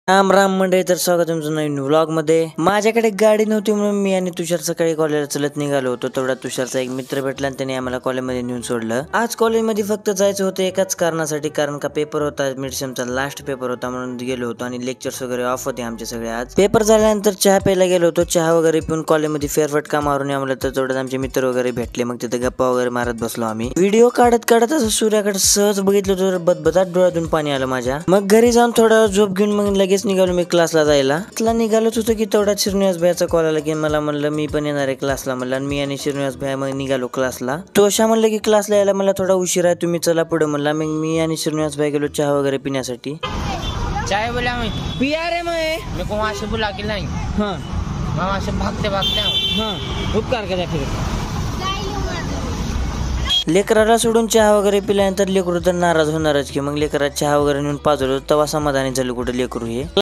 राम राम मंडळी, तर स्वागत तुमचं नवीन व्लॉग मध्ये। माझ्याकडे गाडी नव्हती म्हणून मी आणि तुषार सकाळी कॉलेजला चलत निघालो होतो। तेवढा तुषारचा एक मित्र भेटला आणि त्याने आम्हाला कॉलेजमध्ये नेऊन सोडलं। आज कॉलेजमध्ये फक्त जायचं होतं एकाच कारणासाठी, कारण का पेपर होता, मिडसेमचा लास्ट पेपर होता म्हणून गेलो होतो आणि लेक्चर्स वगैरे ऑफ होते आमचे सगळे। आज पेपर झाल्यानंतर चहा प्यायला गेलो होतो। चहा वगैरे पिऊन कॉलेजमध्ये फेरफटका मारून आम्हाला तर तेवढ्यात आमचे मित्र वगैरे भेटले। मग तिथे गप्पा वगैरे मारत बसलो आम्ही। व्हिडिओ काढत असं सूर्याकडे सहज बघितलं तर बदबदात डोळ्यातून पाणी आलं माझ्या। मग घरी जाऊन थोडा झोप घेऊन मग लगेच निघालो मी क्लासला जायला। निघालोच होतो की तेवढ्यात श्रीनिवास भाईचा कॉल आला की मला म्हणलं मी पण येणार आहे क्लासला। म्हणलं आणि मी आणि श्रीनिवास भाई मग निघालो क्लासला। तो अशा म्हणलं की क्लासला यायला मला थोडा उशीर आहे, तुम्ही चला पुढे म्हणला। मग मी आणि श्रीनिवास भाई गेलो चहा वगैरे पिण्यासाठी। चाय बोला मैं पिया रे मेरे को वहाँ से बुला के लाएंगे। हाँ मैं वहाँ से भागते भागते आऊँ। हाँ उपकार करा फिर। लेकराला सोडून चहा वगैरे पिल्यानंतर लेकरू तर नाराज होणारच की। मग लेकराला चहा वगैरे नेऊन पाजवलं तेव्हा समाधानी झालं कुठे लेकरू हे।